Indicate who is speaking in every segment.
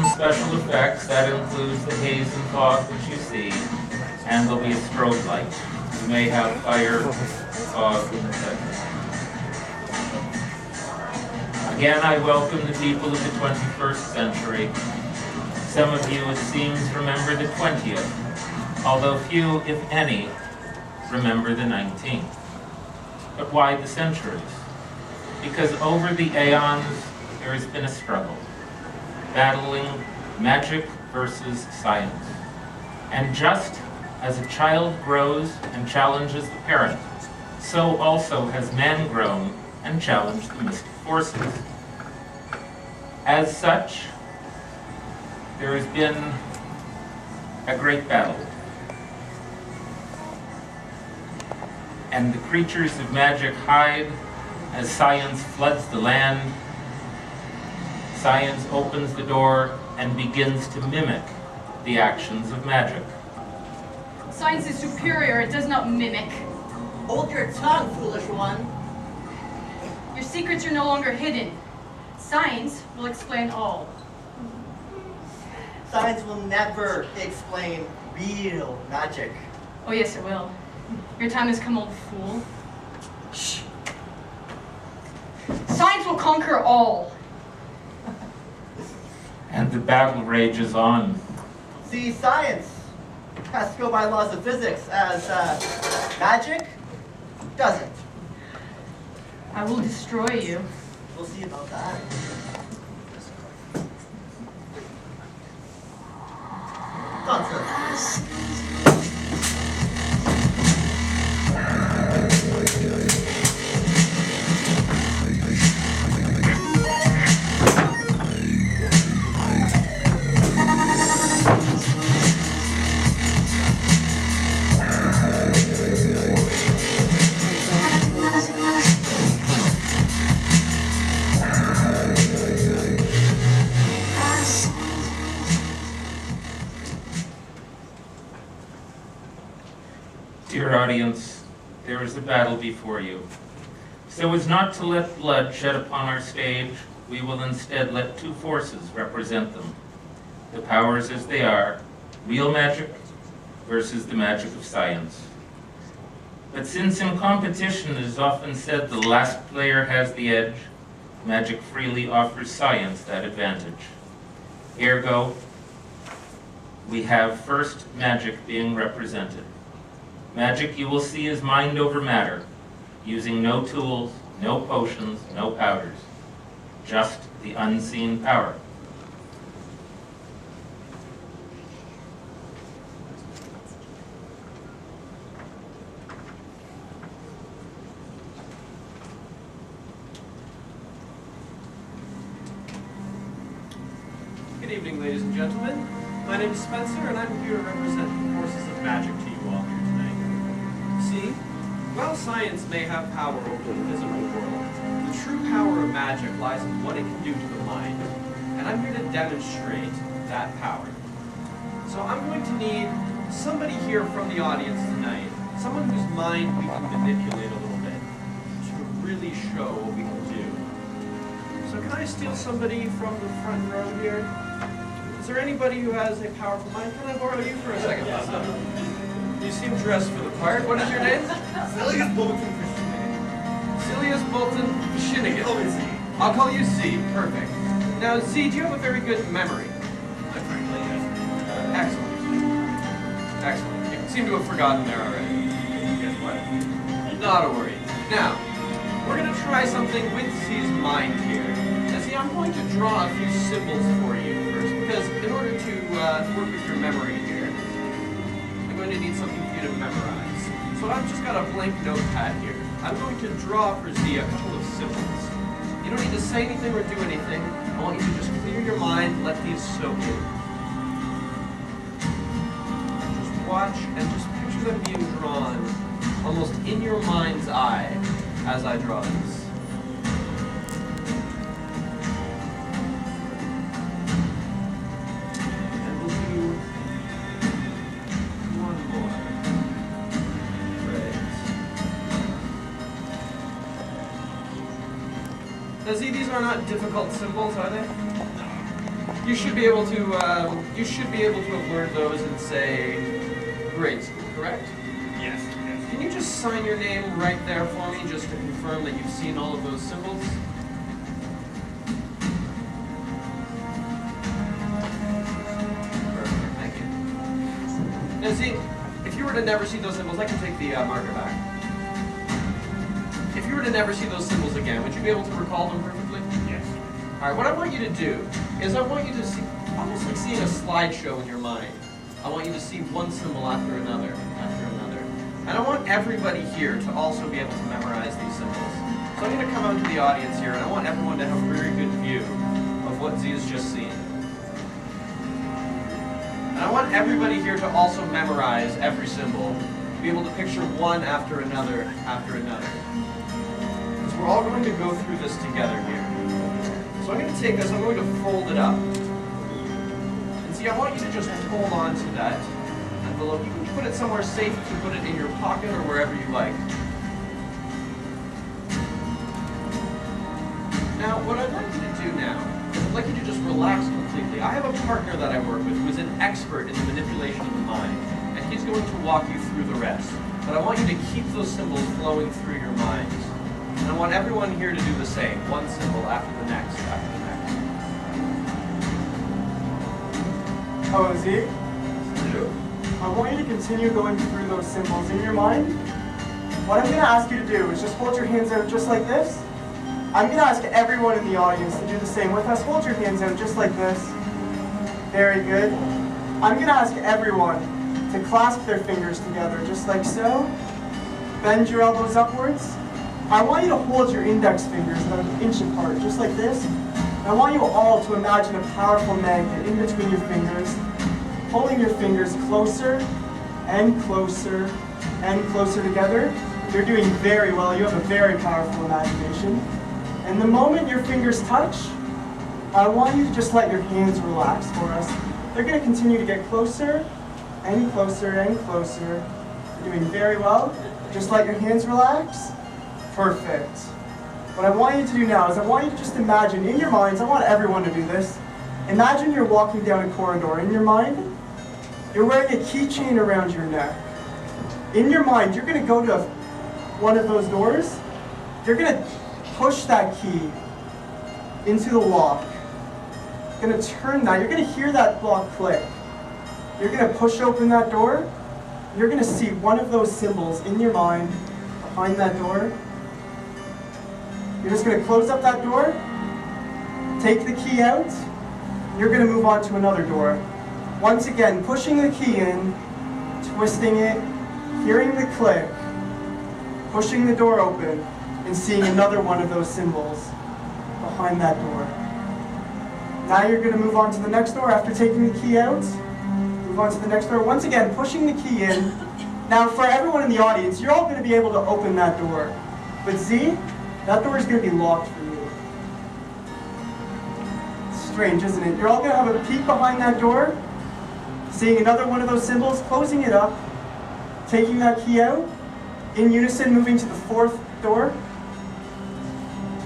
Speaker 1: some special effects. That includes the haze and fog that you see, and there'll be a strobe light. You may have fire, fog, etc. Again, I welcome the people of the 21st century. Some of you, it seems, remember the 20th, although few, if any, remember the 19th. But why the centuries? Because over the aeons, there has been a struggle, battling magic versus science. And just as a child grows and challenges the parent, so also has man grown and challenged the mystic forces. As such, there has been a great battle. And the creatures of magic hide as science floods the land. Science opens the door and begins to mimic the actions of magic.
Speaker 2: Science is superior, it does not mimic.
Speaker 3: Hold your tongue, foolish one.
Speaker 2: Your secrets are no longer hidden. Science will explain all.
Speaker 3: Science will never explain real magic.
Speaker 2: Oh yes, it will. Your time has come, old fool.
Speaker 3: Shh.
Speaker 2: Science will conquer all.
Speaker 1: And the battle rages on.
Speaker 3: See, science has to go by laws of physics, as magic doesn't.
Speaker 2: I will destroy you.
Speaker 3: We'll see about that. Nonsense.
Speaker 1: Dear audience, there is a battle before you. So as not to let blood shed upon our stage, we will instead let two forces represent them. The powers as they are, real magic versus the magic of science. But since in competition it is often said the last player has the edge, magic freely offers science that advantage. Ergo, we have first magic being represented. Magic, you will see, is mind over matter, using no tools, no potions, no powders, just the unseen power.
Speaker 4: Good evening, ladies and gentlemen. My name is Spencer, and I'm here to represent the forces of magic to you all here tonight. See, while science may have power over the physical world, the true power of magic lies in what it can do to the mind, and I'm here to demonstrate that power. So I'm going to need somebody here from the audience tonight, someone whose mind we can manipulate a little bit to really show what we can do. So can I steal somebody from the front row here? Is there anybody who has a powerful mind? Can I borrow you for a second? You seem dressed for the part. What is your name?
Speaker 3: Celius Bolton for
Speaker 4: Celius Bolton Finnegan.
Speaker 3: Call me Z.
Speaker 4: I'll call you Z. Perfect. Now, Z, do you have a very good memory?
Speaker 3: Frankly, yes.
Speaker 4: Excellent. Excellent. You seem to have forgotten there already.
Speaker 3: Guess what?
Speaker 4: Not a worry. Now, we're going to try something with Z's mind here. Now, see, I'm going to draw a few symbols for you first, because in order to work with your memory here, I'm going to need something for you to memorize. So I've just got a blank notepad here. I'm going to draw for Z a couple of symbols. You don't need to say anything or do anything. I want you to just clear your mind, let these soak in. Just watch and just picture them being drawn almost in your mind's eye as I draw this. And we'll do one more. Great. Now see, these are not difficult symbols, are they? You should be able to have learned those in, say, grade school, correct?
Speaker 5: Yes.
Speaker 4: Can you just sign your name right there for me, just to confirm that you've seen all of those symbols? Perfect, thank you. Now see, if you were to never see those symbols, I can take the marker back. If you were to never see those symbols again, would you be able to recall them perfectly?
Speaker 5: Yes.
Speaker 4: Alright, what I want you to do is I want you to see, almost like seeing a slideshow in your mind. I want you to see one symbol after another, And I want everybody here to also be able to memorize these symbols. So I'm going to come out to the audience here, and I want everyone to have a very good view of what Z has just seen. And I want everybody here to also memorize every symbol, be able to picture one after another, Because we're all going to go through this together here. So I'm going to take this, I'm going to fold it up. And see, I want you to just hold on to that envelope. You can put it somewhere safe, you can put it in your pocket or wherever you like. Now, what I'd like you to do now is I'd like you to just relax completely. I have a partner that I work with who is an expert in the manipulation of the mind, and he's going to walk you through the rest. But I want you to keep those symbols flowing through your minds. And I want everyone here to do the same, one symbol after the next,
Speaker 6: Oh, Z? I want you to continue going through those symbols in your mind. What I'm going to ask you to do is just hold your hands out just like this. I'm going to ask everyone in the audience to do the same with us. Hold your hands out just like this. Very good. I'm going to ask everyone to clasp their fingers together just like so. Bend your elbows upwards. I want you to hold your index fingers about an inch apart, just like this. I want you all to imagine a powerful magnet in between your fingers, pulling your fingers closer and closer and closer together. You're doing very well. You have a very powerful imagination. And the moment your fingers touch, I want you to just let your hands relax for us. They're going to continue to get closer and closer and closer. You're doing very well. Just let your hands relax. Perfect. What I want you to do now is I want you to just imagine in your minds, I want everyone to do this. Imagine you're walking down a corridor. In your mind, you're wearing a keychain around your neck. In your mind, you're going to go to one of those doors. You're going to push that key into the lock. You're going to turn that. You're going to hear that lock click. You're going to push open that door. You're going to see one of those symbols in your mind behind that door. You're just going to close up that door, take the key out. You're going to move on to another door. Once again, pushing the key in, twisting it, hearing the click, pushing the door open, and seeing another one of those symbols behind that door. Now you're going to move on to the next door after taking the key out. Move on to the next door. Once again, pushing the key in. Now for everyone in the audience, you're all going to be able to open that door. But Z, that door is going to be locked for you. Strange, isn't it? You're all going to have a peek behind that door, seeing another one of those symbols, closing it up, taking that key out, in unison moving to the fourth door,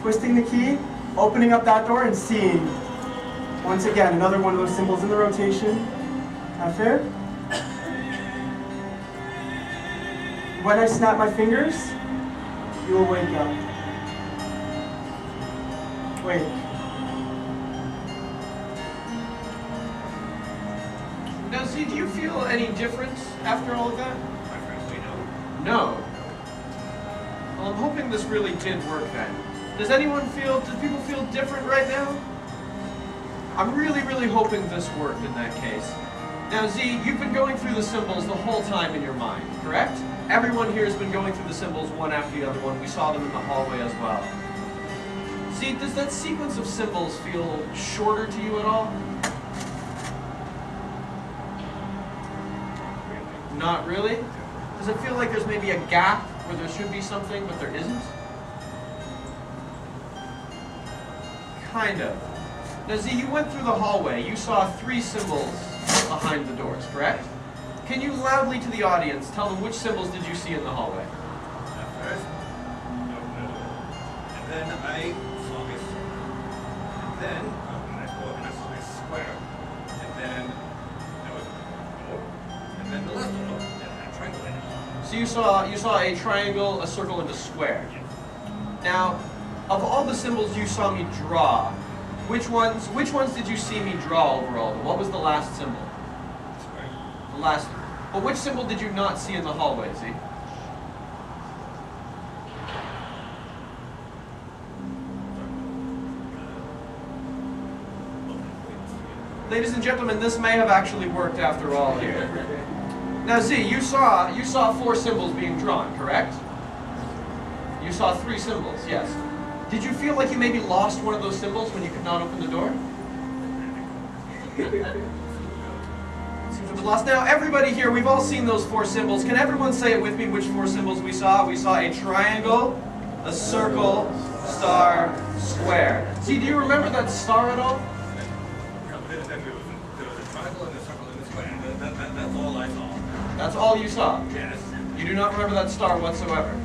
Speaker 6: twisting the key, opening up that door, and seeing, once again, another one of those symbols in the rotation. Not fair? When I snap my fingers, you will wake up. Wait.
Speaker 4: Now, Z, do you feel any difference after all of that?
Speaker 5: My friends, we know.
Speaker 4: No. Well, I'm hoping this really did work then. Do people feel different right now? I'm really, really hoping this worked in that case. Now, Z, you've been going through the symbols the whole time in your mind, correct? Everyone here has been going through the symbols one after the other one. We saw them in the hallway as well. Z, does that sequence of symbols feel shorter to you at all? Not really? Does it feel like there's maybe a gap where there should be something, but there isn't? Kind of. Now, Z, you went through the hallway. You saw 3 symbols behind the doors, correct? Can you loudly to the audience tell them which symbols did you see in the hallway?
Speaker 5: At first, no. And then I saw this. And then I saw a square.
Speaker 4: So you saw a triangle, a circle, and a square. Now, of all the symbols you saw me draw, which ones did you see me draw overall? What was the last symbol? The last. But which symbol did you not see in the hallway? See? Ladies and gentlemen, this may have actually worked after all here. Now, Z, you saw 4 symbols being drawn, correct? You saw 3 symbols, yes. Did you feel like you maybe lost one of those symbols when you could not open the door? Seems it was lost. Now, everybody here, we've all seen those 4 symbols. Can everyone say it with me which 4 symbols we saw? We saw a triangle, a circle, star, square. Z, do you remember that star at all?
Speaker 5: There was a triangle and a circle and a square. That's all I saw.
Speaker 4: That's all you saw?
Speaker 5: Yes.
Speaker 4: You do not remember that star whatsoever?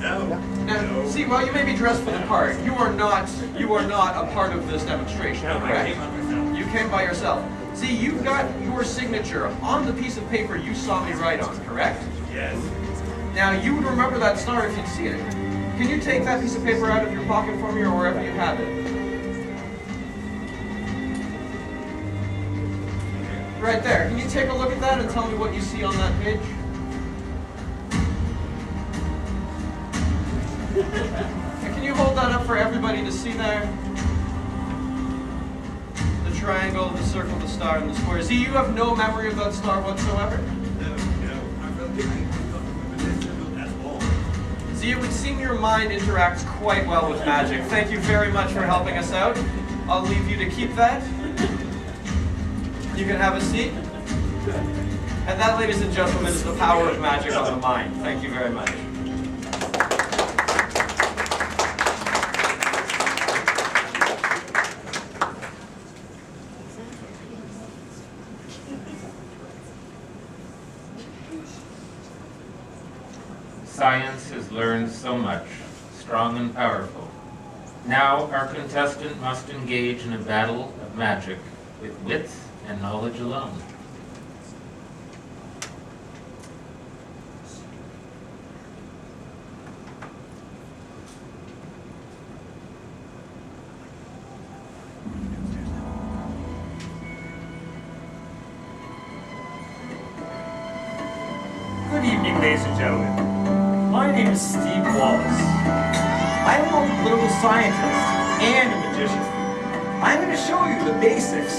Speaker 5: No.
Speaker 4: Now, see, while you may be dressed for the part, you are not a part of this demonstration, correct? You came by yourself. See, you've got your signature on the piece of paper you saw me write on, correct?
Speaker 5: Yes.
Speaker 4: Now, you would remember that star if you'd see it. Can you take that piece of paper out of your pocket for me or wherever you have it? Right there. Can you take a look at that and tell me what you see on that page? And can you hold that up for everybody to see there? The triangle, the circle, the star, and the square. See, you have no memory of that star whatsoever?
Speaker 5: No. I felt that's all.
Speaker 4: See, it would seem your mind interacts quite well with magic. Thank you very much for helping us out. I'll leave you to keep that. You can have a seat. And that, ladies and gentlemen, is the power of magic on the mind. Thank you very much.
Speaker 1: Science has learned so much, strong and powerful. Now our contestant must engage in a battle of magic with wits and knowledge alone.
Speaker 7: Good evening, ladies and gentlemen. My name is Steve Wallace. I'm a political scientist and a magician. I'm going to show you the basics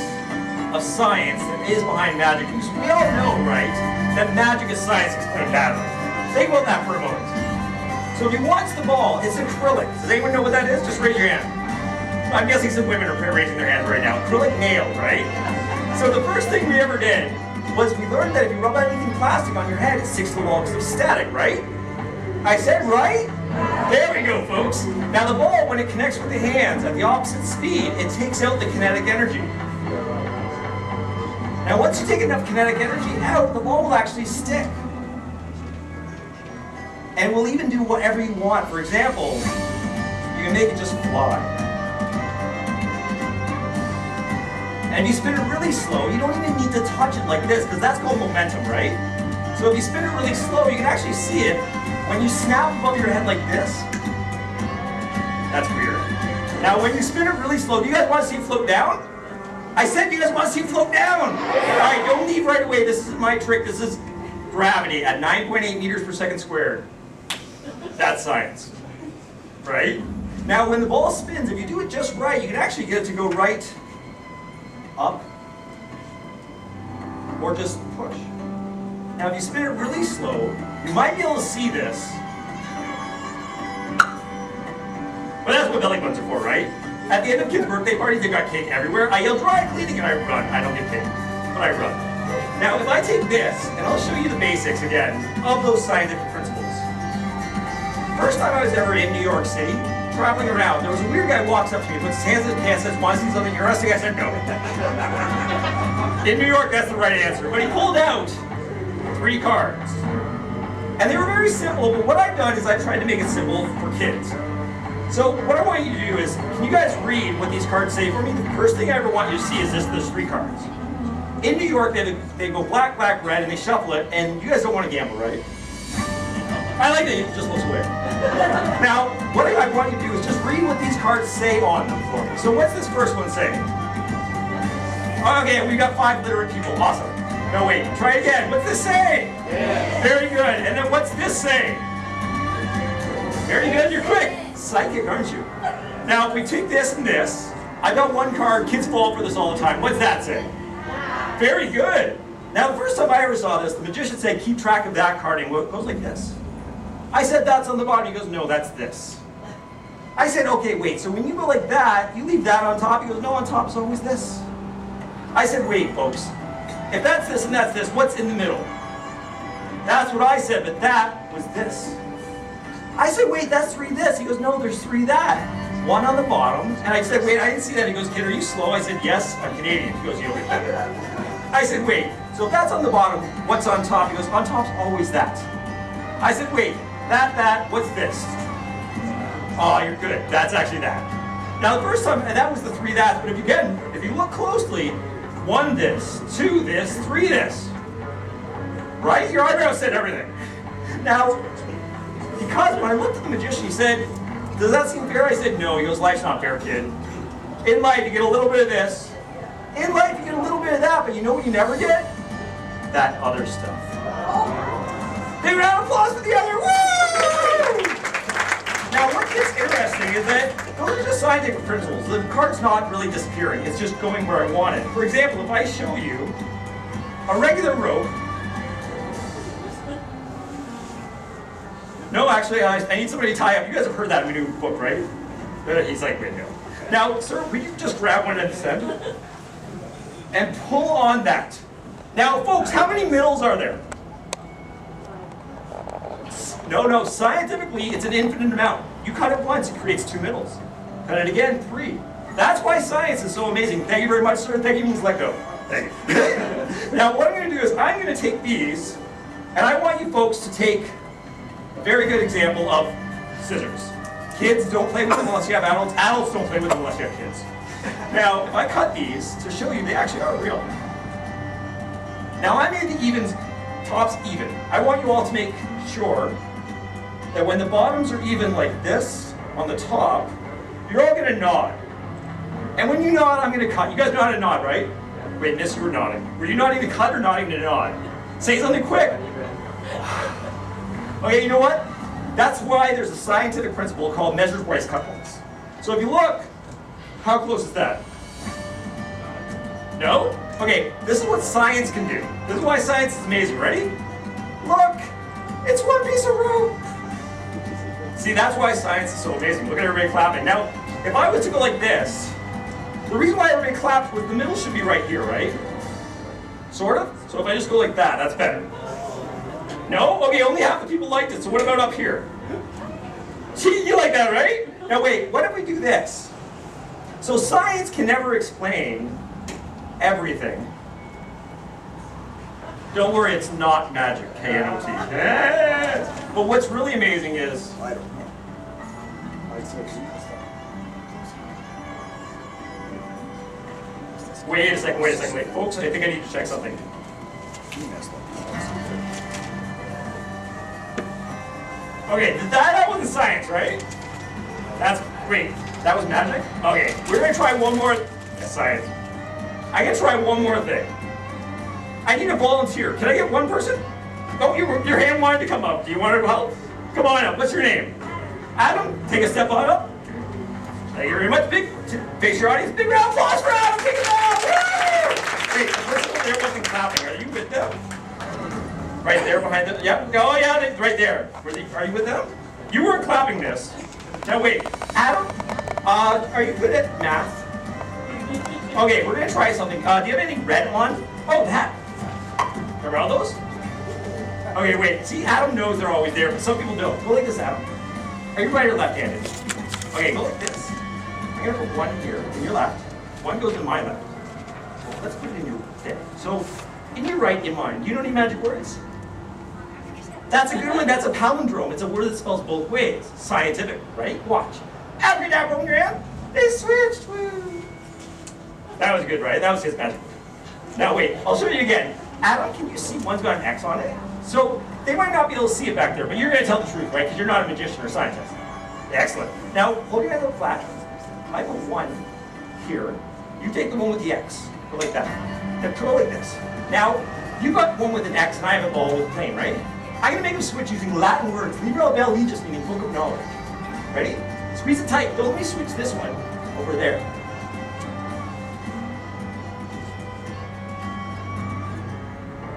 Speaker 7: of science that is behind magic. Because we all know, right, that magic is science explained badly. Think about that for a moment. So if you watch the ball, it's acrylic. Does anyone know what that is? Just raise your hand. I'm guessing some women are raising their hands right now. Acrylic nails, right? So the first thing we ever did was we learned that if you rub anything plastic on your head, it sticks to the wall because of static, right? I said right? There we go, folks. Now the ball, when it connects with the hands at the opposite speed, it takes out the kinetic energy. Now once you take enough kinetic energy out, the ball will actually stick. And will even do whatever you want. For example, you can make it just fly. And if you spin it really slow, you don't even need to touch it like this, because that's called momentum, right? So if you spin it really slow, you can actually see it when you snap above your head like this. That's weird. Now when you spin it really slow, do you guys want to see it float down? I said you guys want to see it float down! Alright, don't leave right away. This isn't my trick. This is gravity at 9.8 meters per second squared. That's science. Right? Now when the ball spins, if you do it just right, you can actually get it to go right up, or just push. Now if you spin it really slow, you might be able to see this. But that's what belly buttons are for, right? At the end of kids' birthday parties, they've got cake everywhere. I yell dry cleaning and I run. I don't get cake, but I run. Now if I take this, and I'll show you the basics again of those scientific principles. First time I was ever in New York City, traveling around, there was a weird guy who walks up to me, puts his hands in his pants, says, "Want to see something interesting?" I said, "No." In New York, that's the right answer. But he pulled out 3 cards. And they were very simple, but what I've done is I've tried to make it simple for kids. So what I want you to do is, can you guys read what these cards say for me? The first thing I ever want you to see is those 3 cards. In New York, they go black, black, red, and they shuffle it, and you guys don't want to gamble, right? I like that it just looks weird. Now, what I want you to do is just read what these cards say on them for me. So what's this first one say? Okay, we got 5 literate people. Awesome. No, wait. Try it again. What's this say? Yeah. Very good. And then what's this say? Very good. You're quick. Psychic, aren't you? Now, if we take this and this, I got one card. Kids fall for this all the time. What's that say? Very good. Now, the first time I ever saw this, the magician said, keep track of that card, and it goes like this. I said, that's on the bottom. He goes, no, that's this. I said, okay, wait, so when you go like that, you leave that on top? He goes, no, on top is always this. I said, wait, folks, if that's this and that's this, what's in the middle? That's what I said, but that was this. I said, wait, that's 3 this. He goes, no, there's 3 that. 1 on the bottom. And I said, wait, I didn't see that. He goes, kid, are you slow? I said, yes, I'm Canadian. He goes, you'll get better. I said, wait, so if that's on the bottom, what's on top? He goes, on top's always that. I said, wait, that, what's this? Oh, you're good. That's actually that. Now the first time, and that was the 3 that, but if you look closely, 1 this, 2 this, 3 this. Right? Your eyebrows said everything. Now, because when I looked at the magician, he said, does that seem fair? I said, no. He goes, life's not fair, kid. In life, you get a little bit of this. In life, you get a little bit of that, but you know what you never get? That other stuff. Big round of applause for the other. Woo! Now, what gets interesting is that those are just scientific principles. The card's not really disappearing. It's just going where I want it. For example, if I show you a regular rope. No, actually, I need somebody to tie up. You guys have heard that in the new book, right? He's like, wait, no. Now, sir, will you just grab one at this end and pull on that? Now, folks, how many middles are there? No, scientifically, it's an infinite amount. You cut it once, it creates 2 middles. Cut it again, 3. That's why science is so amazing. Thank you very much, sir. Thank you means let go. Thank you. Now, what I'm going to do is I'm going to take these, and I want you folks to take a very good example of scissors. Kids don't play with them unless you have adults. Adults don't play with them unless you have kids. Now, if I cut these to show you they actually are real. Now, I made the evens, tops even. I want you all to make sure that when the bottoms are even like this on the top, you're all going to nod. And when you nod, I'm going to cut. You guys know how to nod, right? Wait, miss, you were nodding. Were you nodding to cut or nodding to nod? Say something quick. Okay, you know what? That's why there's a scientific principle called measure twice, cut once. So if you look, how close is that? No? Okay, this is what science can do. This is why science is amazing. Ready? Look, it's 1 piece of rope. See, that's why science is so amazing. Look at everybody clapping. Now, if I was to go like this, the reason why everybody clapped was the middle should be right here, right? Sort of? So if I just go like that, that's better. No? Okay, only half the people liked it, so what about up here? Gee, you like that, right? Now wait, what if we do this? So science can never explain everything. Don't worry, it's not magic, K-N-O-T. But what's really amazing is...
Speaker 6: I don't know.
Speaker 7: Wait a second, folks, I think I need to check something. Okay, that wasn't science, right? Wait, that was magic? Okay, we're gonna try one more, science. I'm gonna try one more thing. I need a volunteer. Can I get one person? Oh, your hand wanted to come up. Do you want to help? Come on up. What's your name? Adam, take a step on up. Thank you very much. Face your audience. Big round of applause for Adam. Kick it out. Woo! Wait, the person over there wasn't clapping. Are you with them? Right there behind them. Yep. Oh, yeah, right there. Are you with them? You weren't clapping this. Now, wait. Adam, are you good at math? Okay, we're going to try something. Do you have anything red on? Oh, that. Remember all those? Okay, wait. See, Adam knows they're always there, but some people don't. Go like this, Adam. Are you right or left-handed? Okay, go like this. I'm going to put one here in your left. One goes in my left. So let's put it in your there. So, in your right, in mine. Do you know any magic words? That's a good one. That's a palindrome. It's a word that spells both ways. Scientific, right? Watch. Abracadabra in your hand. They switched. Woo. That was good, right? That was his magic word. Now wait, I'll show you again. Adam, can you see one's got an X on it? So they might not be able to see it back there, but you're going to tell the truth, right? Because you're not a magician or scientist. Excellent. Now, hold your hand a little flat. I put 1 here. You take the one with the X. Go like that. Now go like this. Now, you got one with an X and I have a ball with a plane, right? I'm going to make them switch using Latin words. Libra vel legis, meaning book of knowledge. Ready? Squeeze it tight. Don't let me switch this one over there.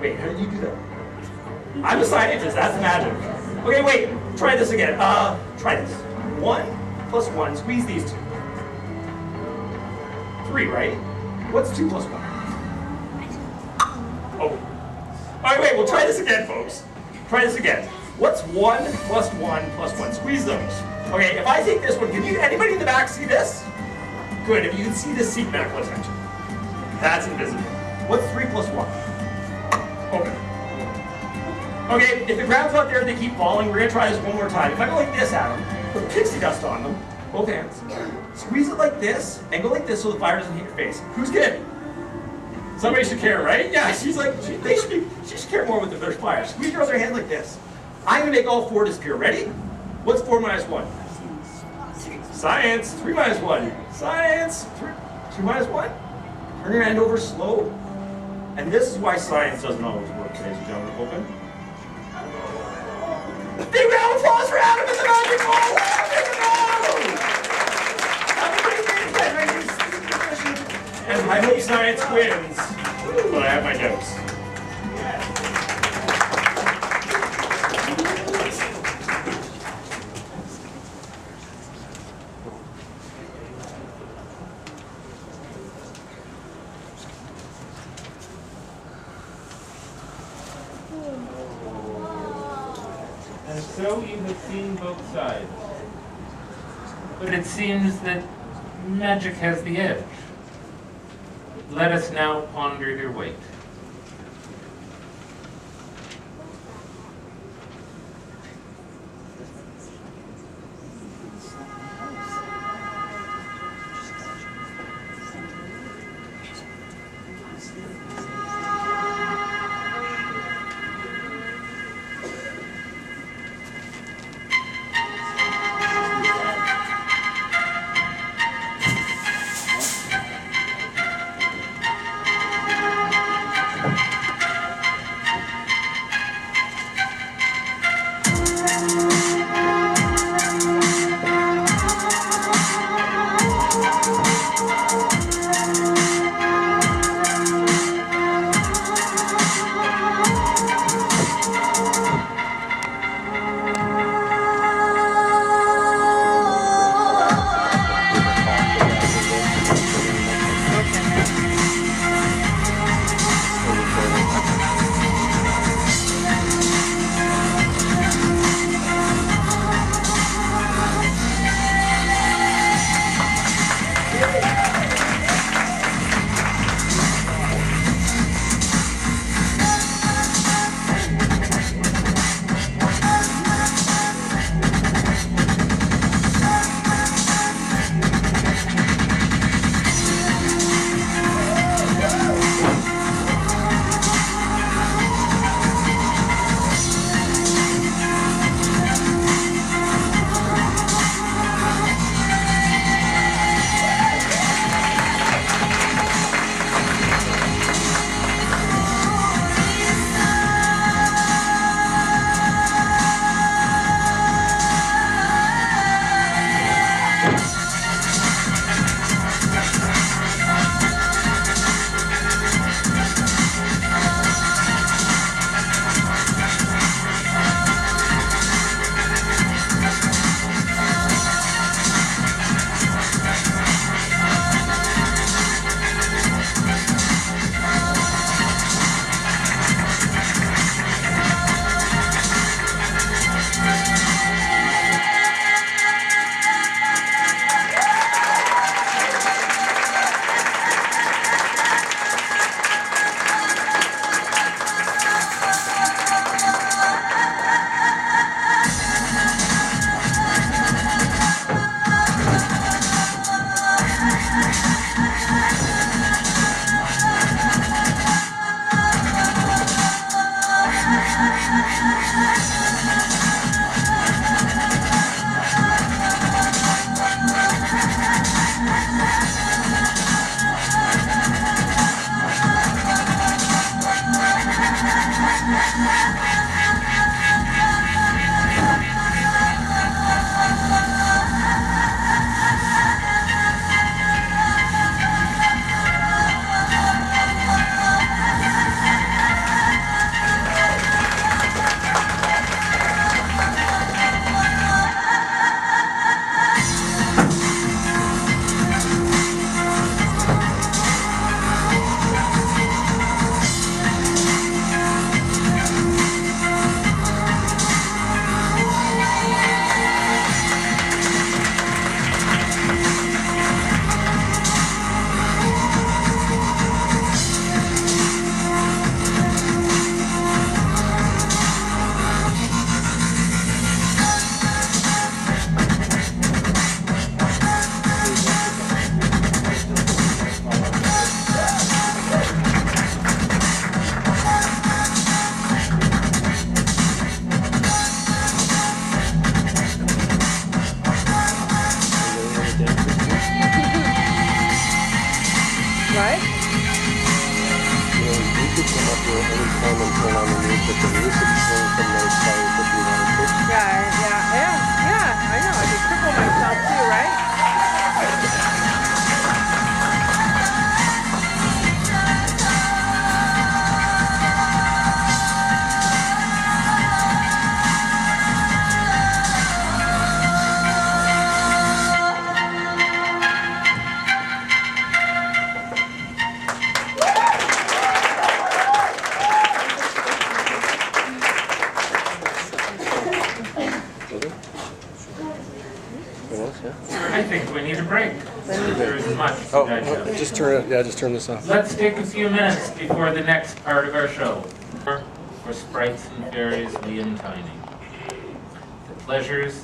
Speaker 7: Wait, how did you do that? I'm a scientist, that's magic. Okay, wait, try this again. Try this. 1 plus 1, squeeze these 2. 3, right? What's 2 plus 1? Oh. All right, wait, we'll try this again, folks. Try this again. What's 1 plus 1 plus 1? Squeeze those. Okay, if I take this one, can you, anybody in the back see this? Good, if you can see this seat back, pay attention. That's invisible. What's 3 plus 1? Open. Okay, if the ground's not there, they keep falling. We're gonna try this one more time. If I go like this at them, put pixie dust on them, both hands. Squeeze it like this, and go like this so the fire doesn't hit your face. Who's kidding? Somebody should care, right? Yeah, she's like, she should care more with if there's fire. Squeeze your other hand like this. I'm gonna make all 4 disappear. Ready? What's 4 minus 1? Science. 3 minus 1. Science. 2 minus 1. Turn your hand over slow. And this is why science doesn't always work, ladies and gentlemen. Open. Big round of applause for Adam and the magic ball! And I hope science wins, but I have my doubts.
Speaker 1: And so you have seen both sides. But it seems that magic has the edge. Let us now ponder your weight.
Speaker 8: going on the news with the music swing from those scientifically wanted kids.
Speaker 9: Yeah, I know. I could cripple myself too, right?
Speaker 1: I think we need a break. There is much to
Speaker 8: Oh,
Speaker 1: digest.
Speaker 8: just turn it. Yeah, just turn this off.
Speaker 1: Let's take a few minutes before the next part of our show. For sprites and fairies, wee and tiny. The pleasures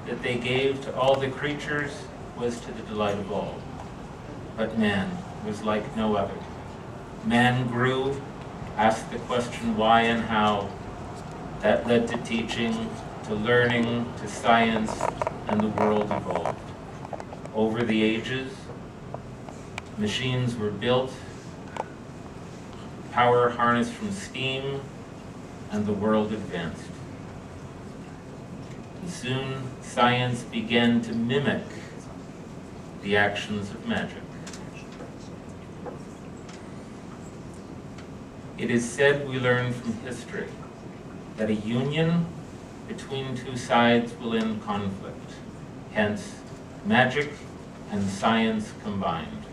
Speaker 1: that they gave to all the creatures was to the delight of all. But man was like no other. Man grew, asked the question why and how. That led to teaching, to learning, to science, and the world evolved. Over the ages, machines were built, power harnessed from steam, and the world advanced. And soon, science began to mimic the actions of magic. It is said we learn from history that a union between two sides will end conflict. Hence, magic and science combined.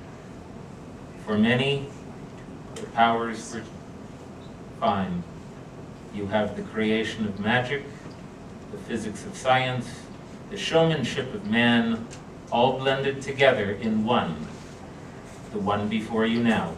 Speaker 1: For many, the powers were fine. You have the creation of magic, the physics of science, the showmanship of man, all blended together in one, the one before you now.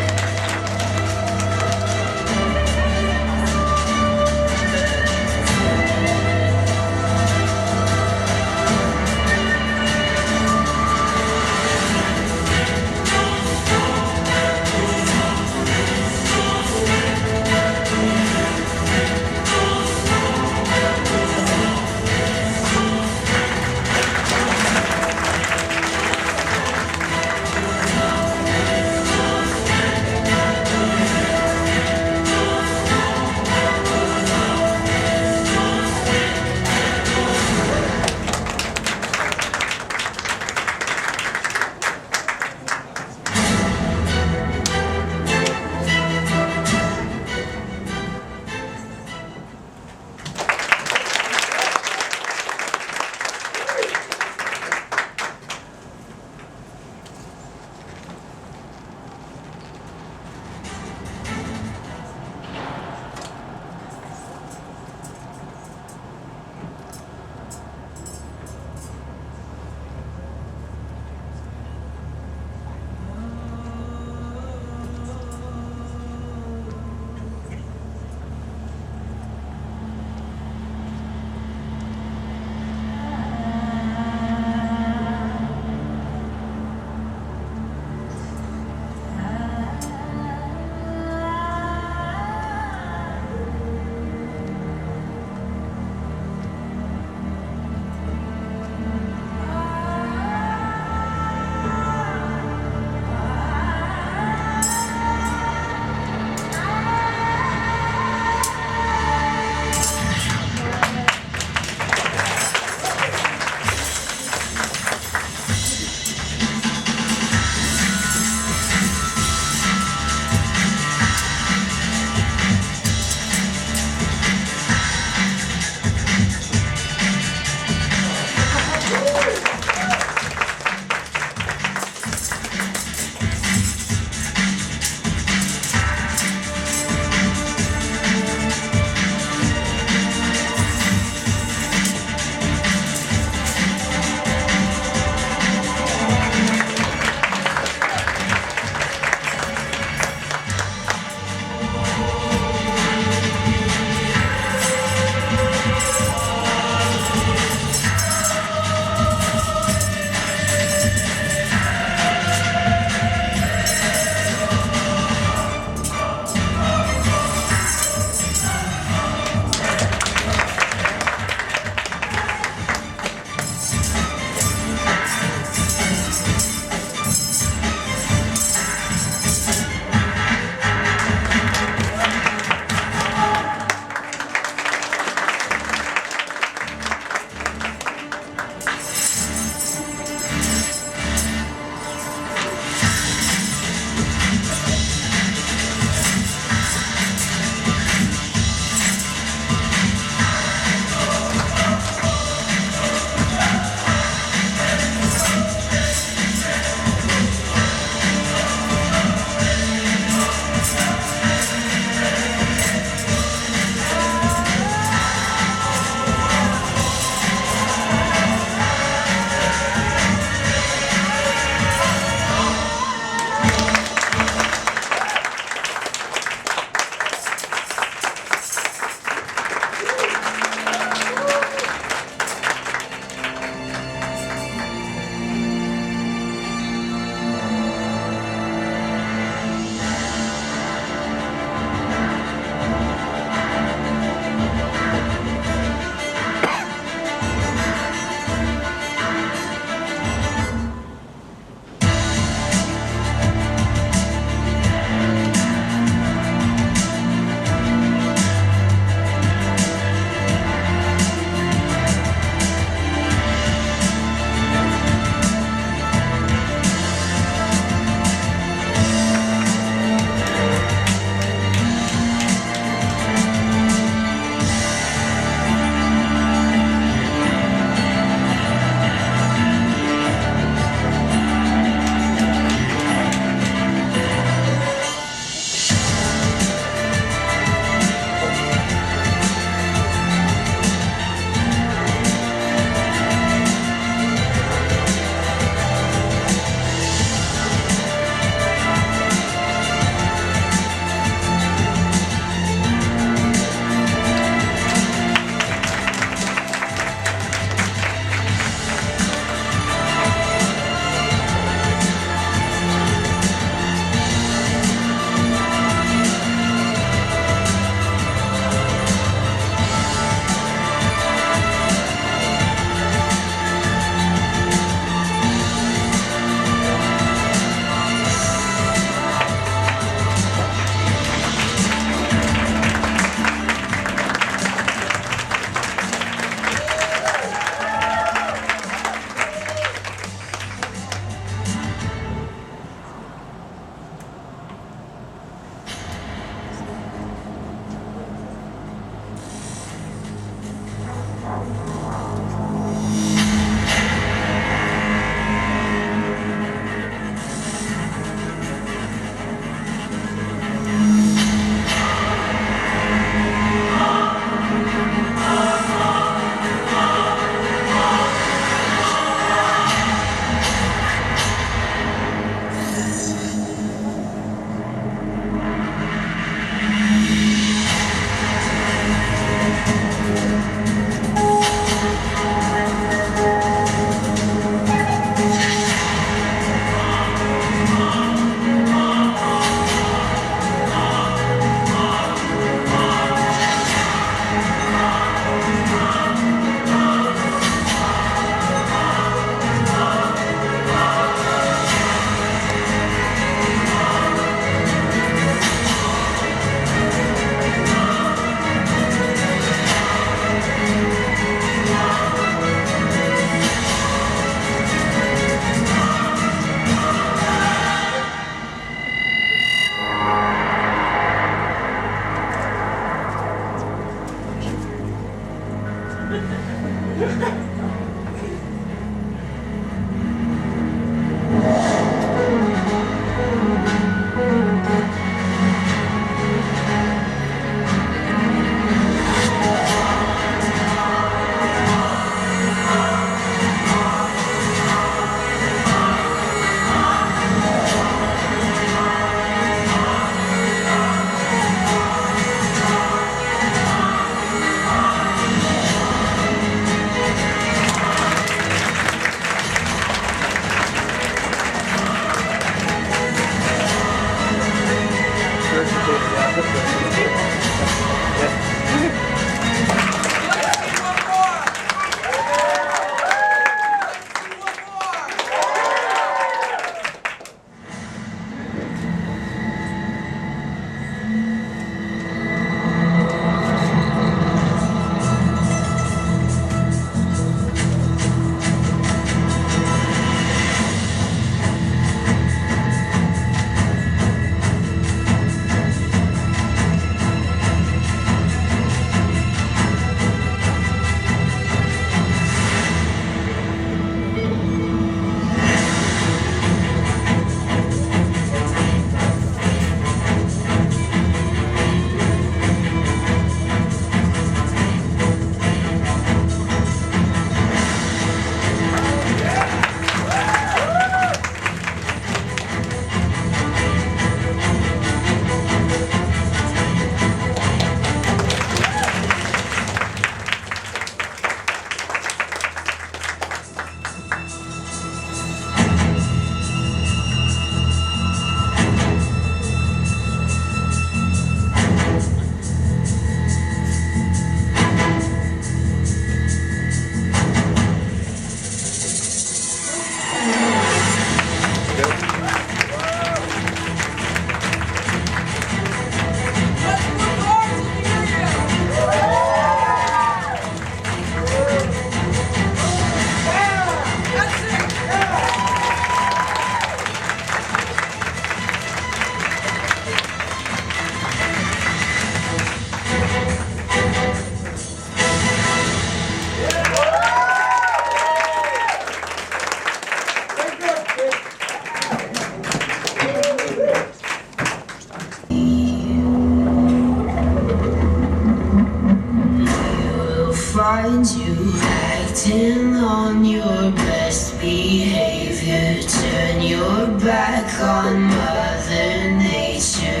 Speaker 10: find you acting on your best behavior. Turn your back on Mother Nature.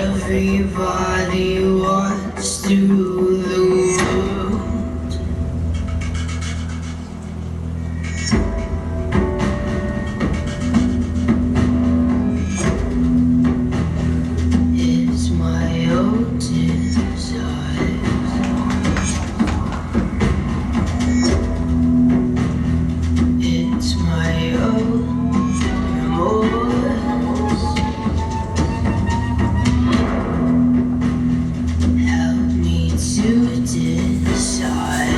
Speaker 10: Everybody wants to rule the world. It's my own desire. It's my own remorse. Help me to decide.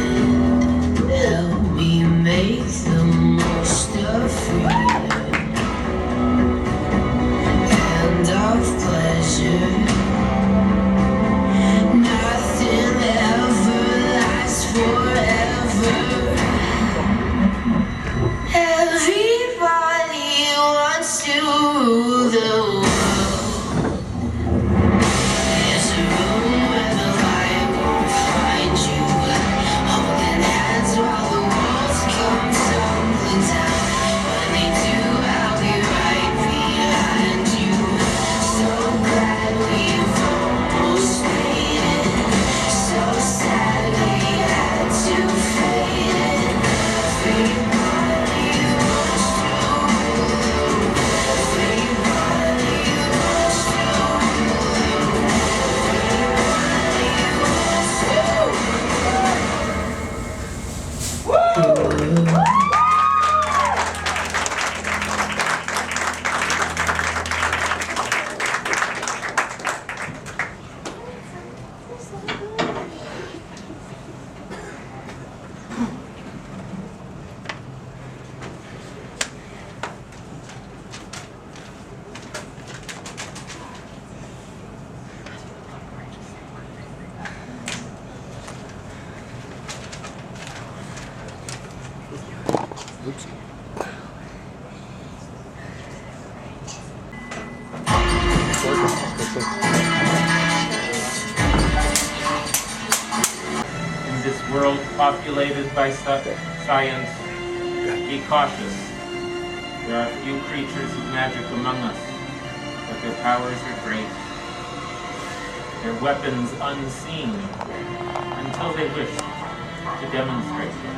Speaker 10: Help me make the most of freedom and of pleasure. Nothing ever lasts forever. Everybody wants to rule the world. There's a room where the light won't find you. Holding hands while the walls come tumbling down. When they do, I'll be right behind you. So glad we've almost made it. So sad we had to fade it. Everybody wants to rule. Everybody wants to rule. Everybody wants to rule.
Speaker 1: In this world populated by science, be cautious. There are few creatures of magic among us, but their powers are great. Their weapons unseen until they wish to demonstrate them.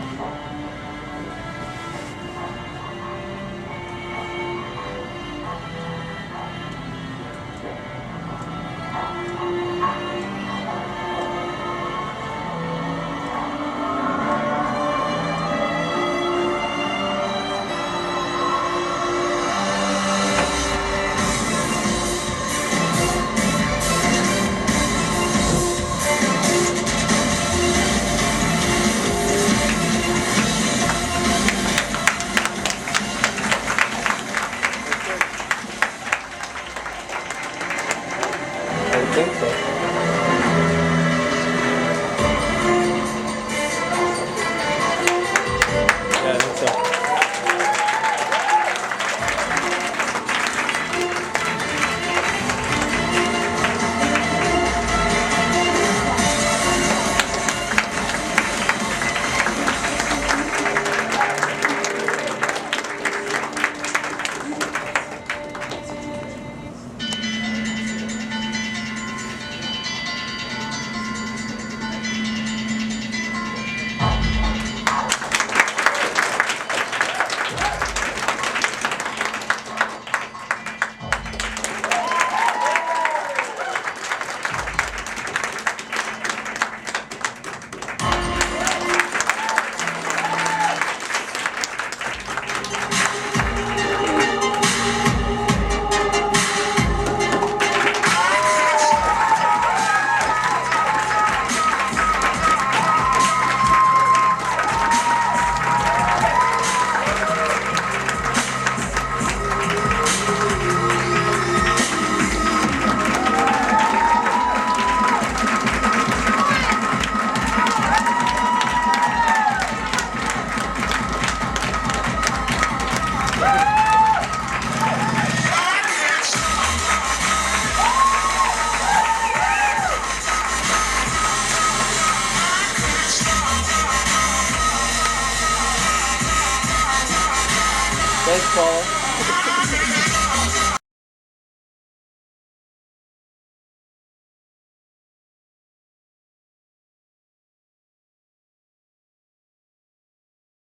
Speaker 3: Thanks, Paul.